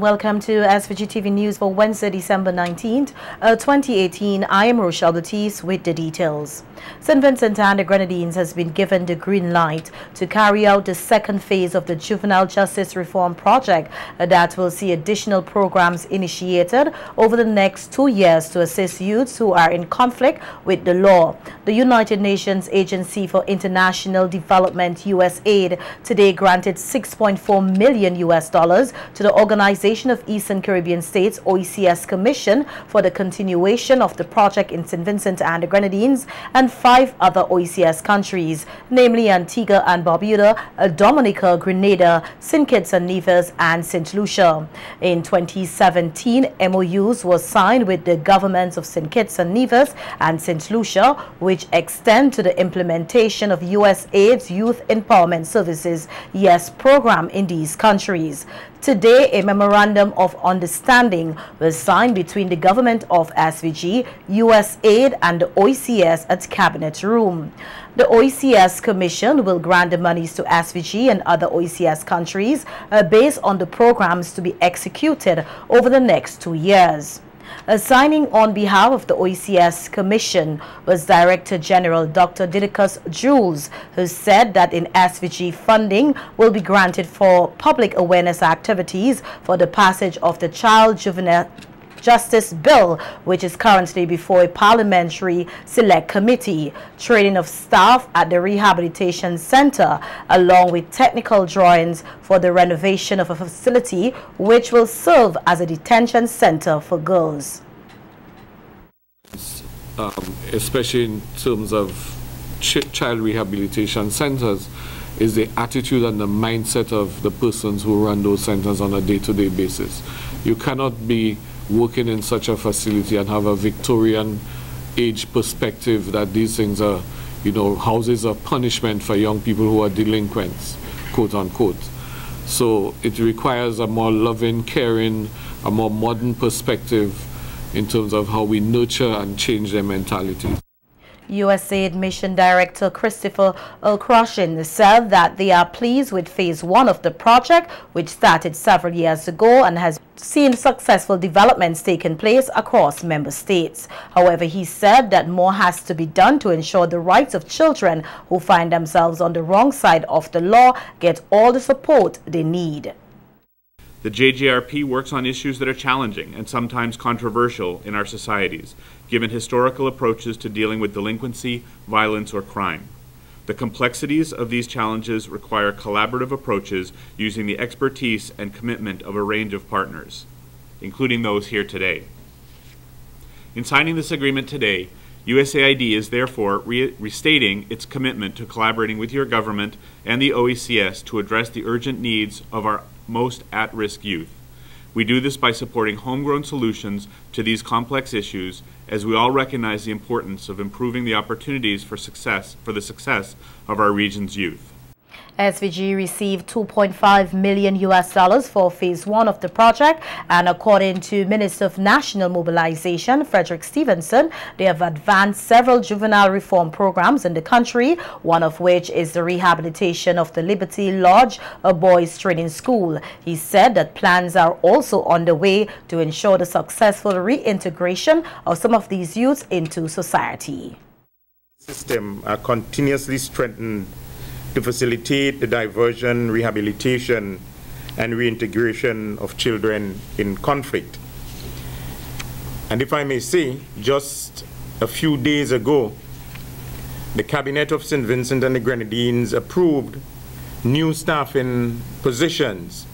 welcome to SVG-TV News for Wednesday, December 19th, 2018. I am Rochelle Baptiste with the details. St. Vincent and the Grenadines has been given the green light to carry out the second phase of the Juvenile Justice Reform Project that will see additional programs initiated over the next 2 years to assist youths who are in conflict with the law. The United Nations Agency for International Development, USAID, today granted $6.4 million to the Organization of Eastern Caribbean States (OECS) Commission for the continuation of the project in St. Vincent and the Grenadines and 5 other OECS countries, namely Antigua and Barbuda, Dominica, Grenada, St. Kitts and Nevis, and St. Lucia. In 2017, MOUs were signed with the governments of St. Kitts and Nevis and St. Lucia, which extend to the implementation of USAID's Youth Empowerment Services (YES) program in these countries. Today, a memorandum of understanding was signed between the government of SVG, USAID, and the OECS at Cabinet Room. The OECS Commission will grant the monies to SVG and other OECS countries based on the programs to be executed over the next 2 years. Signing on behalf of the OECS Commission was Director General Dr. Didacus Jules, who said that in SVG funding will be granted for public awareness activities for the passage of the Child Juvenile Justice Bill, which is currently before a parliamentary select committee, training of staff at the rehabilitation center, along with technical drawings for the renovation of a facility which will serve as a detention center for girls. Especially in terms of child rehabilitation centers, is the attitude and the mindset of the persons who run those centers on a day-to-day basis. You cannot be working in such a facility and have a Victorian age perspective that these things are, houses of punishment for young people who are delinquents, quote unquote. So it requires a more loving, caring, a more modern perspective in terms of how we nurture and change their mentality. USAID Mission Director Christopher Croshin said that they are pleased with Phase 1 of the project, which started several years ago and has seen successful developments taking place across member states. However, he said that more has to be done to ensure the rights of children who find themselves on the wrong side of the law get all the support they need. The JGRP works on issues that are challenging and sometimes controversial in our societies, given historical approaches to dealing with delinquency, violence, or crime. The complexities of these challenges require collaborative approaches using the expertise and commitment of a range of partners, including those here today. In signing this agreement today, USAID is therefore restating its commitment to collaborating with your government and the OECS to address the urgent needs of our most at-risk youth. We do this by supporting homegrown solutions to these complex issues, as we all recognize the importance of improving the opportunities for the success of our region's youth. SVG received $2.5 million for Phase 1 of the project, and according to Minister of National Mobilization, Frederick Stevenson, they have advanced several juvenile reform programs in the country, one of which is the rehabilitation of the Liberty Lodge, a boys' training school. He said that plans are also underway to ensure the successful reintegration of some of these youths into society. The system are continuously strengthened to facilitate the diversion, rehabilitation, and reintegration of children in conflict. And if I may say, just a few days ago, the Cabinet of St. Vincent and the Grenadines approved new staffing positions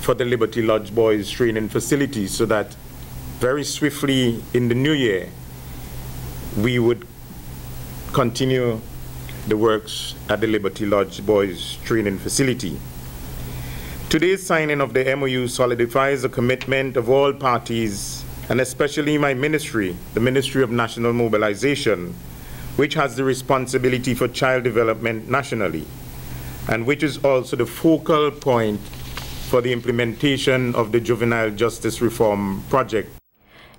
for the Liberty Lodge Boys Training Facility, so that very swiftly in the new year, we would continue the works at the Liberty Lodge Boys Training Facility. Today's signing of the MOU solidifies the commitment of all parties, and especially my ministry, the Ministry of National Mobilization, which has the responsibility for child development nationally, and which is also the focal point for the implementation of the Juvenile Justice Reform Project.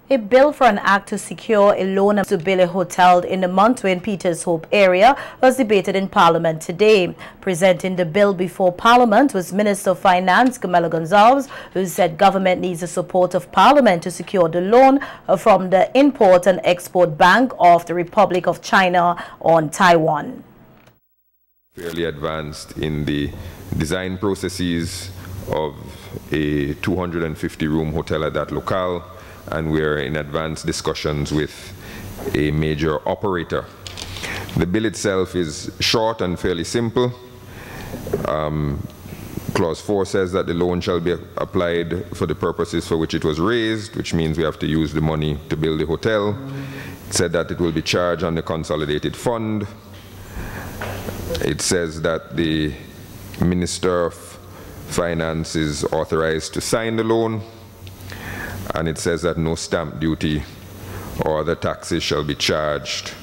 A bill for an act to secure a loan to build a hotel in the Montwin Peters Hope area was debated in Parliament today. Presenting the bill before Parliament was Minister of Finance Camilo Gonzalez, who said government needs the support of Parliament to secure the loan from the Import and Export Bank of the Republic of China on Taiwan. Fairly advanced in the design processes of a 250-room hotel at that locale, and we're in advanced discussions with a major operator. The bill itself is short and fairly simple. Clause 4 says that the loan shall be applied for the purposes for which it was raised, which means we have to use the money to build the hotel. It said that it will be charged on the consolidated fund. It says that the Minister of Finance is authorized to sign the loan. And it says that no stamp duty or other taxes shall be charged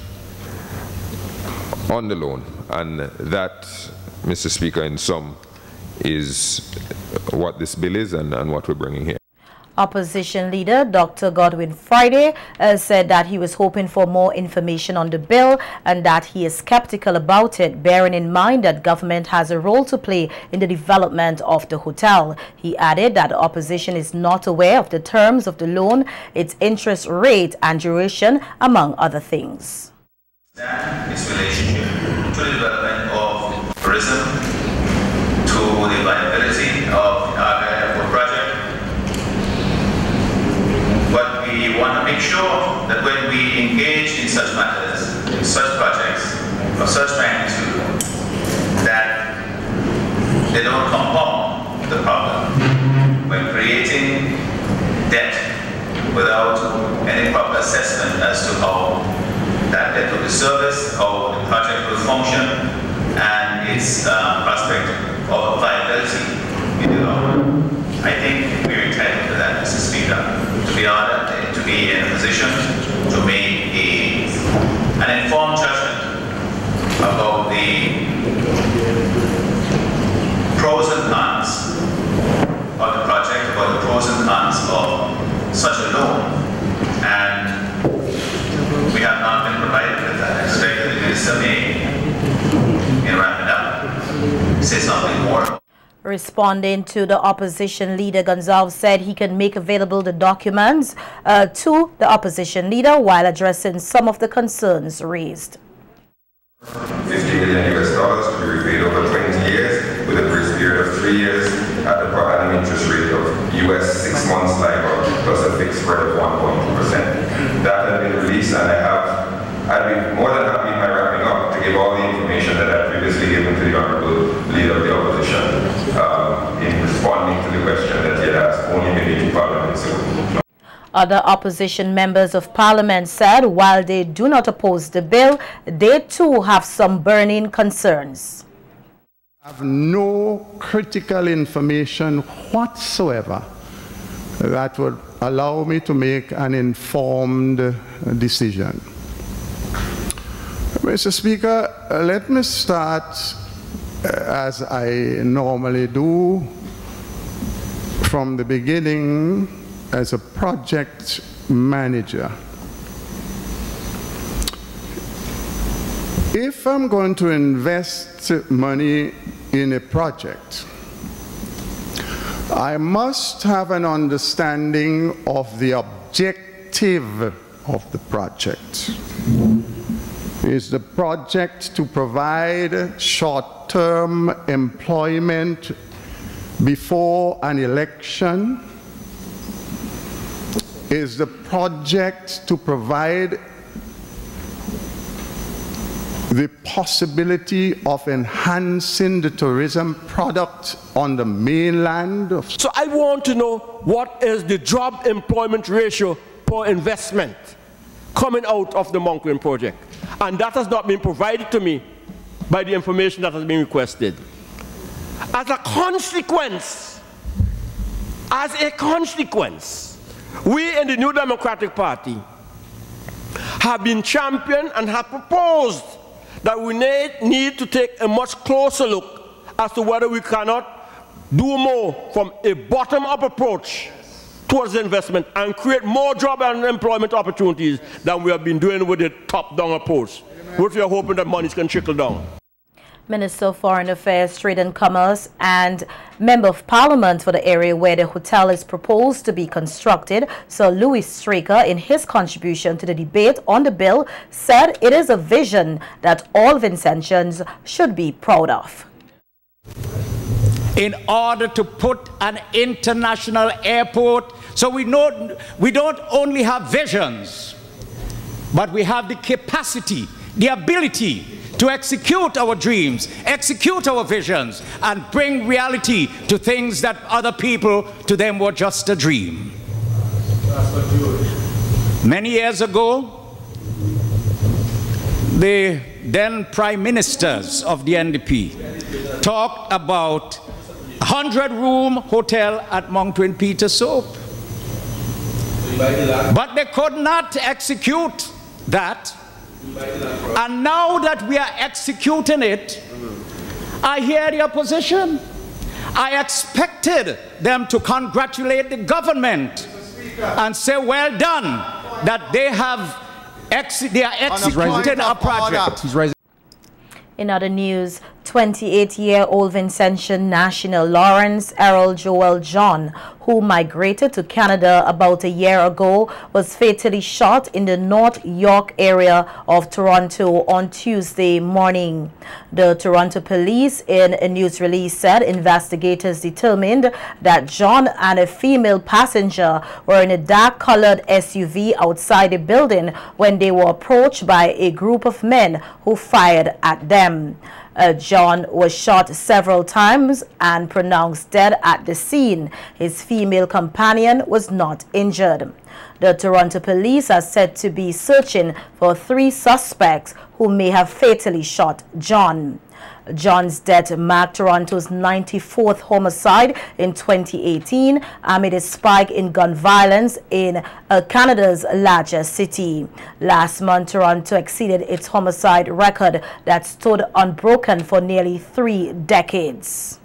on the loan. And that, Mr. Speaker, in sum, is what this bill is and what we're bringing here. Opposition leader Dr. Godwin Friday said that he was hoping for more information on the bill and that he is skeptical about it, bearing in mind that government has a role to play in the development of the hotel. He added that the opposition is not aware of the terms of the loan, its interest rate and duration, among other things. Its relationship to the development of tourism, to the viability of our airport project. But we want to make sure that when we engage in such matters, in such projects of such magnitude, that they don't compound the problem by creating debt without any proper assessment as to how that debt will be serviced, how the project will function, and its prospect of viability in the long run. I think we're entitled to that, Mr. Speaker, to be in a position to make an informed judgment about the pros and cons of the project, about the pros and cons of such a loan. And we have not been provided with that. I expect that the Minister may, in wrapping up, say something more. Responding to the opposition leader, Gonzalez said he can make available the documents to the opposition leader while addressing some of the concerns raised. $50 million to be repaid over 20 years with a grace period of 3 years at the per annum interest rate of US 6 months LIBOR plus a fixed spread of 1.2%. That has been released, and I'd be more than happy in my wrapping up to give all the information that I previously given to the Honorable Leader of the Opposition in responding to the question that he had asked, only maybe in Parliament soon. Other opposition members of Parliament said while they do not oppose the bill, they too have some burning concerns. I have no critical information whatsoever that would allow me to make an informed decision. Mr. Speaker, let me start as I normally do from the beginning as a project manager. If I'm going to invest money in a project, I must have an understanding of the objective of the project. Is the project to provide short-term employment before an election? Is the project to provide the possibility of enhancing the tourism product on the mainland? So I want to know what is the job employment ratio per investment coming out of the Montwin project. And that has not been provided to me by the information that has been requested. As a consequence, we in the New Democratic Party have been championed and have proposed that we need to take a much closer look as to whether we cannot do more from a bottom-up approach towards the investment and create more job and employment opportunities than we have been doing with the top-down approach, which we are hoping that monies can trickle down. Minister of Foreign Affairs, Trade and Commerce and Member of Parliament for the area where the hotel is proposed to be constructed, Sir Louis Straker, in his contribution to the debate on the bill, said it is a vision that all Vincentians should be proud of. In order to put an international airport, so we don't only have visions, but we have the capacity, the ability to execute our dreams, execute our visions, and bring reality to things that other people, to them, were just a dream. Many years ago, the then prime ministers of the NDP talked about a 100-room hotel at Mount Twin Peter Soap. But they could not execute that. And now that we are executing it, I hear the opposition. I expected them to congratulate the government and say, well done, that they are executing a project. In other news, 28-year-old Vincentian national Lawrence Errol Joel John, who migrated to Canada about a year ago, was fatally shot in the North York area of Toronto on Tuesday morning. The Toronto police, in a news release, said investigators determined that John and a female passenger were in a dark-colored SUV outside the building when they were approached by a group of men who fired at them. John was shot several times and pronounced dead at the scene. His female companion was not injured. The Toronto police are said to be searching for 3 suspects who may have fatally shot John. John's death marked Toronto's 94th homicide in 2018 amid a spike in gun violence in Canada's largest city. Last month, Toronto exceeded its homicide record that stood unbroken for nearly 3 decades.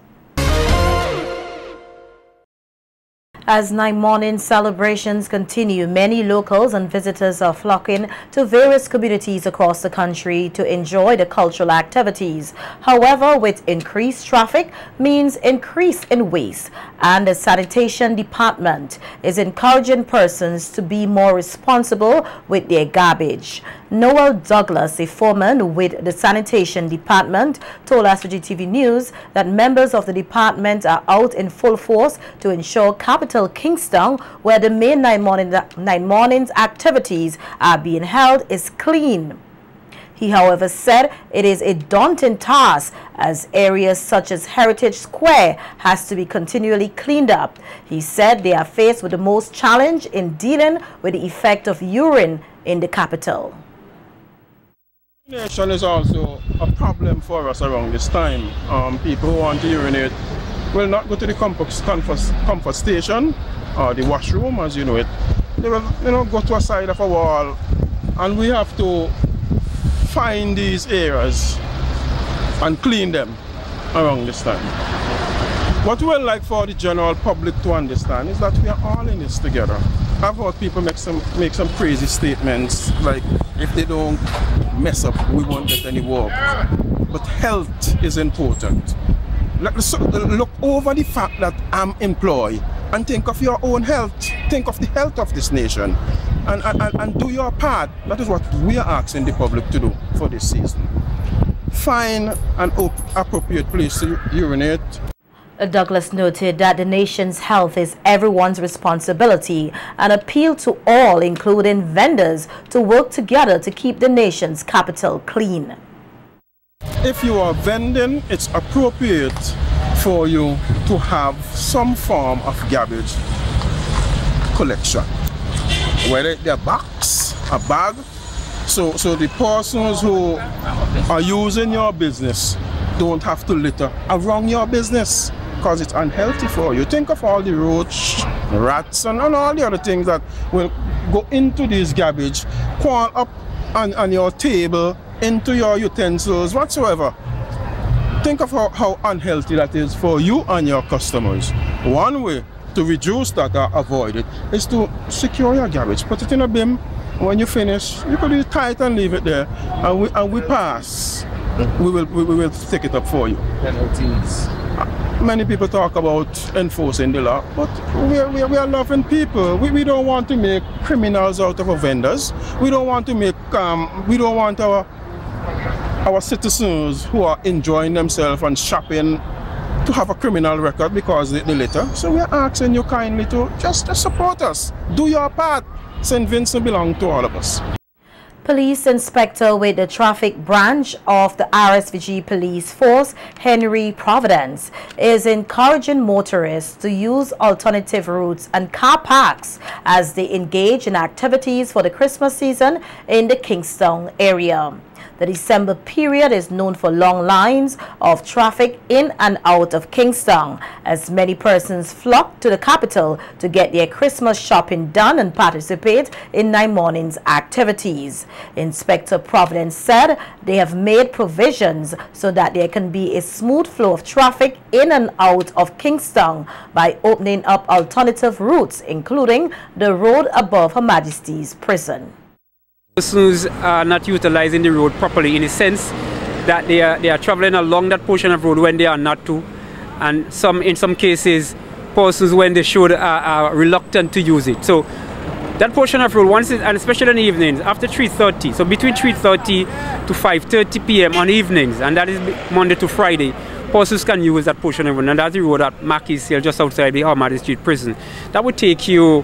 As night morning celebrations continue, many locals and visitors are flocking to various communities across the country to enjoy the cultural activities. However, with increased traffic means increase in waste, and the sanitation department is encouraging persons to be more responsible with their garbage. Noel Douglas, a foreman with the sanitation department, told SVGTV News that members of the department are out in full force to ensure capital Kingston, where the main night mornings activities are being held, is clean. He, however, said it is a daunting task as areas such as Heritage Square has to be continually cleaned up. He said they are faced with the most challenge in dealing with the effect of urine in the capital. Urination is also a problem for us around this time. People who want to urinate will not go to the comfort station or the washroom, as you know it. They will, go to a side of a wall, and we have to find these areas and clean them around this time. What we would like for the general public to understand is that we are all in this together. I've heard people make some crazy statements like, if they don't mess up, we won't get any work. But health is important. Look over the fact that I'm employed and think of your own health. Think of the health of this nation and do your part. That is what we are asking the public to do for this season. Find an appropriate place to urinate. Douglas noted that the nation's health is everyone's responsibility and appealed to all, including vendors, to work together to keep the nation's capital clean. If you are vending, it's appropriate for you to have some form of garbage collection, whether it's a box, a bag. So the persons who are using your business don't have to litter around your business, because it's unhealthy for you. Think of all the roaches, rats, and all the other things that will go into this garbage, crawl up on your table, into your utensils, whatsoever. Think of how unhealthy that is for you and your customers. One way to reduce that or avoid it is to secure your garbage, put it in a bin. When you finish, you could leave it tight and leave it there, and we pass. We will take it up for you. Penalties. Many people talk about enforcing the law, but we are loving people. We don't want to make criminals out of our vendors. We don't want to make we don't want our citizens who are enjoying themselves and shopping to have a criminal record because they litter. So we are asking you kindly to just support us. Do your part. St. Vincent belongs to all of us. Police Inspector with the Traffic Branch of the RSVG Police Force, Henry Providence, is encouraging motorists to use alternative routes and car parks as they engage in activities for the Christmas season in the Kingston area. The December period is known for long lines of traffic in and out of Kingston, as many persons flock to the capital to get their Christmas shopping done and participate in 9 Morning's activities. Inspector Providence said they have made provisions so that there can be a smooth flow of traffic in and out of Kingston by opening up alternative routes, including the road above Her Majesty's Prison. Persons are not utilizing the road properly in the sense that they are traveling along that portion of road when they are not to, and in some cases persons when they should are reluctant to use it. So that portion of road, and especially in the evenings after 3:30, so between 3:30 to 5:30 p.m. on evenings, and that is Monday to Friday, persons can use that portion of road, and that's the road at Mackey's Hill just outside the Her Majesty's Prison. That would take you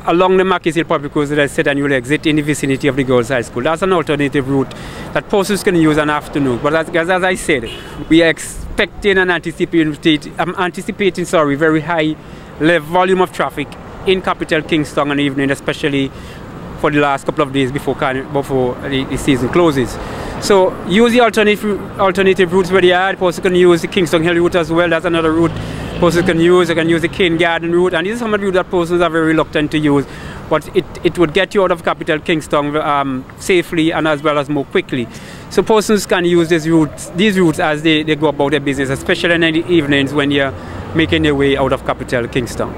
along the Mackey's Hill Public Road, as I said, and you will exit in the vicinity of the Girls' High School. That's an alternative route that persons can use in the afternoon. But as I said, we are expecting and anticipating very high volume of traffic in capital Kingston on the evening, especially for the last couple of days before the season closes. So use the alternative routes where they are. Persons can use the Kingston Hill route as well. That's another route persons can use. They can use the Cane Garden route, and this is some of the routes that persons are very reluctant to use. But it would get you out of capital Kingston safely and as well as more quickly. So persons can use these routes as they go about their business, especially in the evenings when you're making their way out of capital Kingston.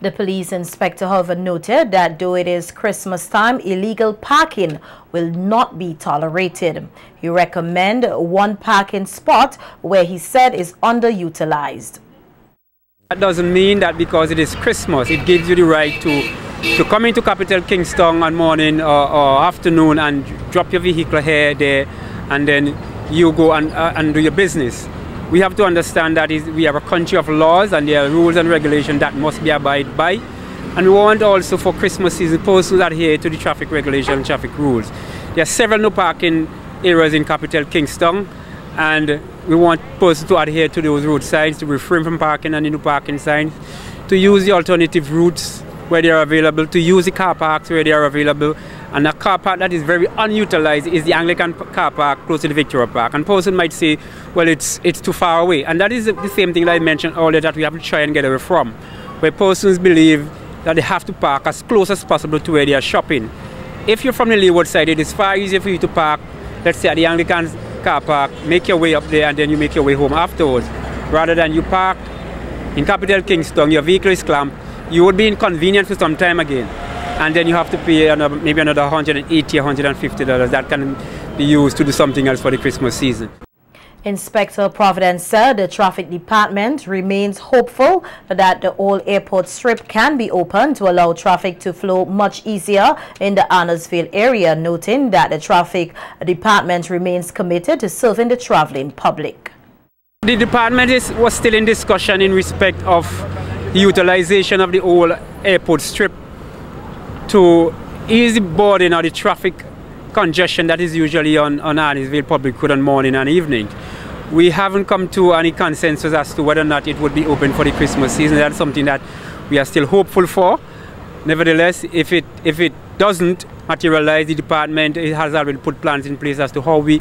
The police inspector, however, noted that though it is Christmas time, illegal parking will not be tolerated. He recommended one parking spot where he said is underutilized. That doesn't mean that because it is Christmas, it gives you the right to come into capital Kingston on morning or afternoon and drop your vehicle here, there, and then you go and do your business. We have to understand that we are a country of laws, and there are rules and regulations that must be abided by. And we want also for Christmas season persons adhere to the traffic regulation and traffic rules. There are several no parking areas in capital Kingston, and we want persons to adhere to those road signs, to refrain from parking and the no parking signs, to use the alternative routes where they are available, to use the car parks where they are available. And a car park that is very unutilized is the Anglican car park close to the Victoria Park. And person might say, well, it's too far away. And that is the same thing that I mentioned earlier that we have to try and get away from, where persons believe that they have to park as close as possible to where they are shopping. If you're from the leeward side, it is far easier for you to park, let's say at the Anglican car park, make your way up there, and then you make your way home afterwards. Rather than you park in capital Kingston, your vehicle is clamped, you would be inconvenienced for some time again. And then you have to pay maybe another $180 or $150 that can be used to do something else for the Christmas season. Inspector Providence said the traffic department remains hopeful that the old airport strip can be opened to allow traffic to flow much easier in the Arnoldville area, noting that the traffic department remains committed to serving the traveling public. The department was still in discussion in respect of the utilization of the old airport strip to ease the burden or the traffic congestion that is usually on Arnoldville Public Road on morning and evening. We haven't come to any consensus as to whether or not it would be open for the Christmas season. That's something that we are still hopeful for. Nevertheless, if it doesn't materialize, the department has already put plans in place as to how we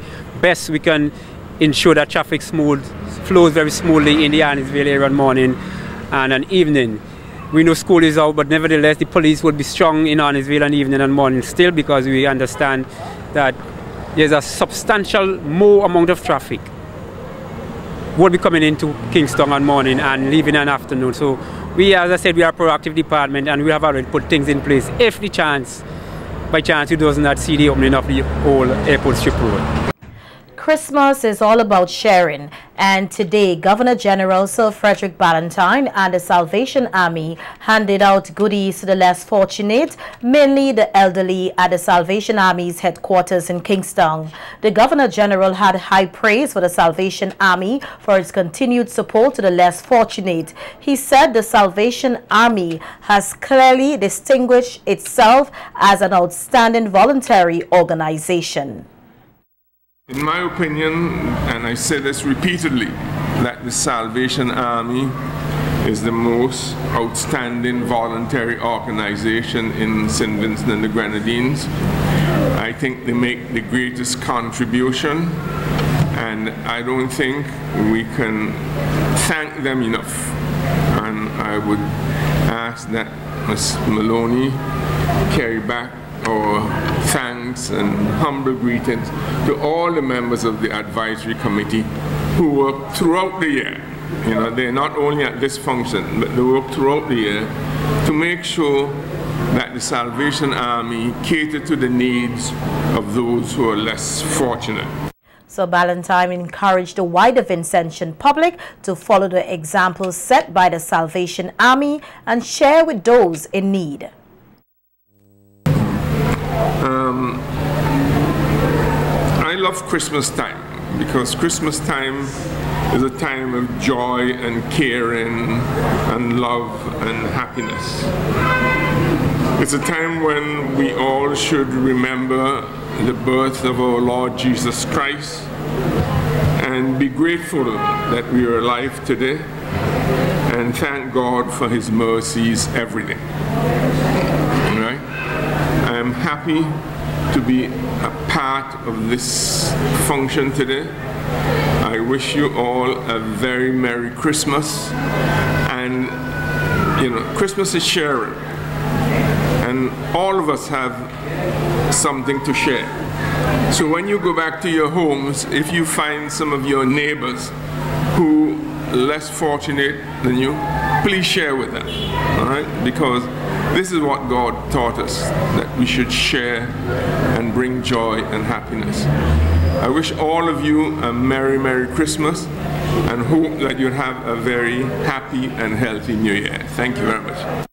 can ensure that traffic flows very smoothly in the Arnoldville area on morning and an evening. We know school is out, but nevertheless the police would be strong in Arnoldville and evening and morning still, because we understand that there's a substantial more amount of traffic would be coming into Kingston on morning and leaving in afternoon. So we, as I said, we are a proactive department and we have already put things in place if the chance, by chance, it does not see the opening of the whole airport strip road. Christmas is all about sharing, and today Governor General Sir Frederick Ballantyne and the Salvation Army handed out goodies to the less fortunate, mainly the elderly, at the Salvation Army's headquarters in Kingston. The Governor General had high praise for the Salvation Army for its continued support to the less fortunate. He said the Salvation Army has clearly distinguished itself as an outstanding voluntary organization. In my opinion, and I say this repeatedly, that the Salvation Army is the most outstanding voluntary organization in St. Vincent and the Grenadines. I think they make the greatest contribution, and I don't think we can thank them enough. And I would ask that Ms. Maloney carry back our thanks and humble greetings to all the members of the advisory committee who work throughout the year. You know, they're not only at this function, but they work throughout the year to make sure that the Salvation Army cater to the needs of those who are less fortunate. So Ballantyne encouraged the wider Vincentian public to follow the examples set by the Salvation Army and share with those in need. I love Christmas time because Christmas time is a time of joy and caring and love and happiness. It's a time when we all should remember the birth of our Lord Jesus Christ and be grateful that we are alive today and thank God for His mercies every day. Right? I am happy to be a part of this function today. I wish you all a very Merry Christmas. And you know, Christmas is sharing, and all of us have something to share. So when you go back to your homes, if you find some of your neighbors who are less fortunate than you, please share with them, all right? Because this is what God taught us, that we should share and bring joy and happiness. I wish all of you a Merry, Merry Christmas and hope that you have a very happy and healthy New Year. Thank you very much.